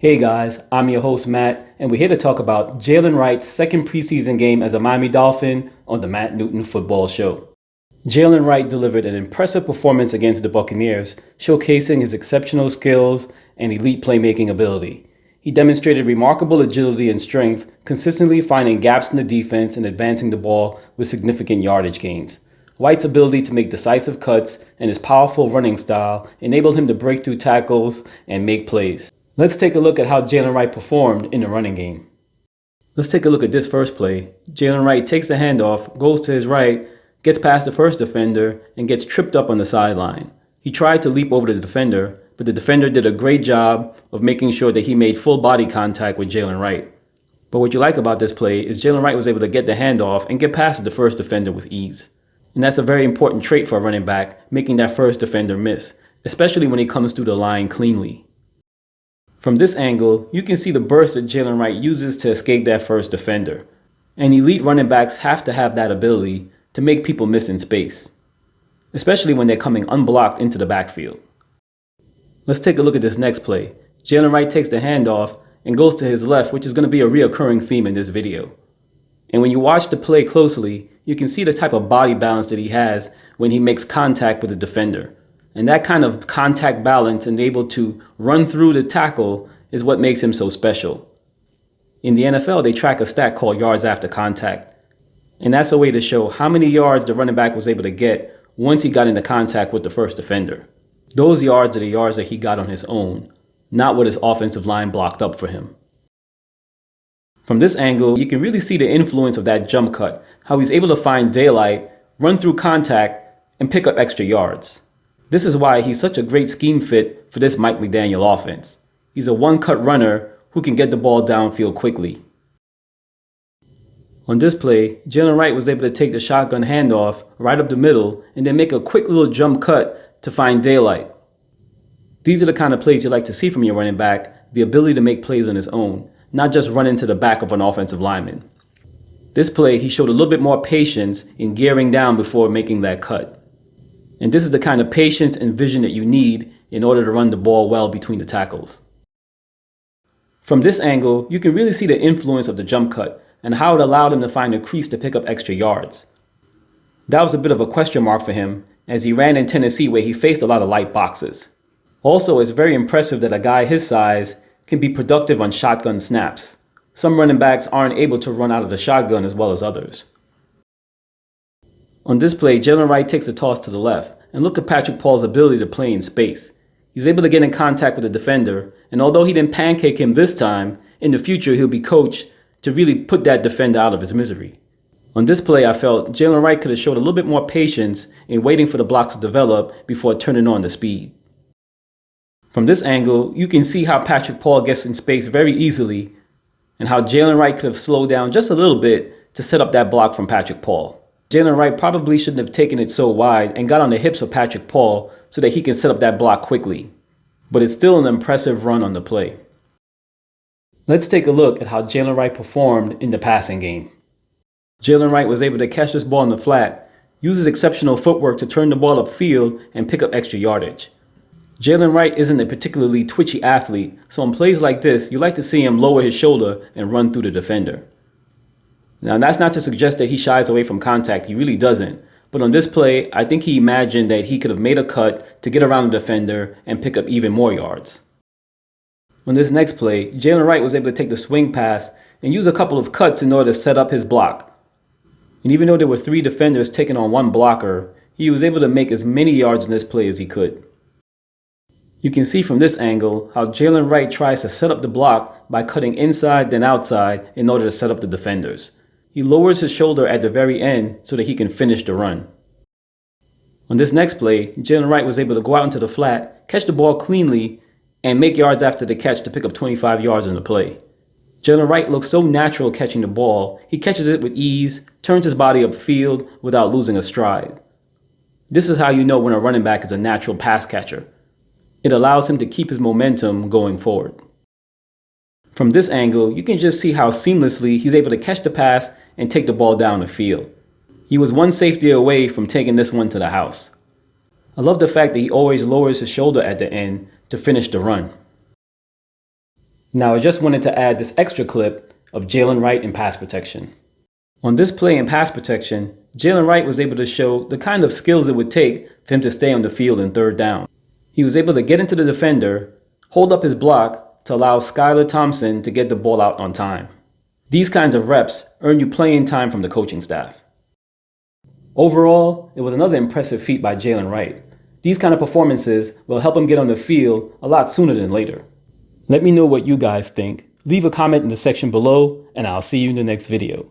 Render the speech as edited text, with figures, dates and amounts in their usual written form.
Hey guys, I'm your host Matt, and we're here to talk about Jaylen Wright's second preseason game as a Miami Dolphin on the Matt Newton Football Show. Jaylen Wright delivered an impressive performance against the Buccaneers, showcasing his exceptional skills and elite playmaking ability. He demonstrated remarkable agility and strength, consistently finding gaps in the defense and advancing the ball with significant yardage gains. Wright's ability to make decisive cuts and his powerful running style enabled him to break through tackles and make plays. Let's take a look at how Jaylen Wright performed in the running game. Let's take a look at this first play. Jaylen Wright takes the handoff, goes to his right, gets past the first defender, and gets tripped up on the sideline. He tried to leap over the defender, but the defender did a great job of making sure that he made full body contact with Jaylen Wright. But what you like about this play is Jaylen Wright was able to get the handoff and get past the first defender with ease. And that's a very important trait for a running back, making that first defender miss, especially when he comes through the line cleanly. From this angle, you can see the burst that Jaylen Wright uses to escape that first defender. And elite running backs have to have that ability to make people miss in space, especially when they're coming unblocked into the backfield. Let's take a look at this next play. Jaylen Wright takes the handoff and goes to his left, which is going to be a reoccurring theme in this video. And when you watch the play closely, you can see the type of body balance that he has when he makes contact with the defender. And that kind of contact balance and able to run through the tackle is what makes him so special. In the NFL, they track a stat called yards after contact. And that's a way to show how many yards the running back was able to get once he got into contact with the first defender. Those yards are the yards that he got on his own, not what his offensive line blocked up for him. From this angle, you can really see the influence of that jump cut, how he's able to find daylight, run through contact, and pick up extra yards. This is why he's such a great scheme fit for this Mike McDaniel offense. He's a one-cut runner who can get the ball downfield quickly. On this play, Jaylen Wright was able to take the shotgun handoff right up the middle and then make a quick little jump cut to find daylight. These are the kind of plays you like to see from your running back, the ability to make plays on his own, not just run into the back of an offensive lineman. This play, he showed a little bit more patience in gearing down before making that cut. And this is the kind of patience and vision that you need in order to run the ball well between the tackles. From this angle, you can really see the influence of the jump cut and how it allowed him to find a crease to pick up extra yards. That was a bit of a question mark for him as he ran in Tennessee where he faced a lot of light boxes. Also, it's very impressive that a guy his size can be productive on shotgun snaps. Some running backs aren't able to run out of the shotgun as well as others. On this play, Jaylen Wright takes a toss to the left, and look at Patrick Paul's ability to play in space. He's able to get in contact with the defender, and although he didn't pancake him this time, in the future he'll be coached to really put that defender out of his misery. On this play, I felt Jaylen Wright could have showed a little bit more patience in waiting for the blocks to develop before turning on the speed. From this angle, you can see how Patrick Paul gets in space very easily, and how Jaylen Wright could have slowed down just a little bit to set up that block from Patrick Paul. Jaylen Wright probably shouldn't have taken it so wide and got on the hips of Patrick Paul so that he can set up that block quickly. But it's still an impressive run on the play. Let's take a look at how Jaylen Wright performed in the passing game. Jaylen Wright was able to catch this ball in the flat, use his exceptional footwork to turn the ball upfield and pick up extra yardage. Jaylen Wright isn't a particularly twitchy athlete, so in plays like this, you like to see him lower his shoulder and run through the defender. Now, that's not to suggest that he shies away from contact. He really doesn't. But on this play, I think he imagined that he could have made a cut to get around the defender and pick up even more yards. On this next play, Jaylen Wright was able to take the swing pass and use a couple of cuts in order to set up his block. And even though there were 3 defenders taking on 1 blocker, he was able to make as many yards in this play as he could. You can see from this angle how Jaylen Wright tries to set up the block by cutting inside then outside in order to set up the defenders. He lowers his shoulder at the very end so that he can finish the run. On this next play, Jaylen Wright was able to go out into the flat, catch the ball cleanly, and make yards after the catch to pick up 25 yards on the play. Jaylen Wright looks so natural catching the ball. He catches it with ease, turns his body upfield without losing a stride. This is how you know when a running back is a natural pass catcher. It allows him to keep his momentum going forward. From this angle, you can just see how seamlessly he's able to catch the pass and take the ball down the field. He was one safety away from taking this one to the house. I love the fact that he always lowers his shoulder at the end to finish the run. Now I just wanted to add this extra clip of Jaylen Wright in pass protection. On this play in pass protection, Jaylen Wright was able to show the kind of skills it would take for him to stay on the field in third down. He was able to get into the defender, hold up his block to allow Skylar Thompson to get the ball out on time. These kinds of reps earn you playing time from the coaching staff. Overall, it was another impressive feat by Jaylen Wright. These kind of performances will help him get on the field a lot sooner than later. Let me know what you guys think. Leave a comment in the section below, and I'll see you in the next video.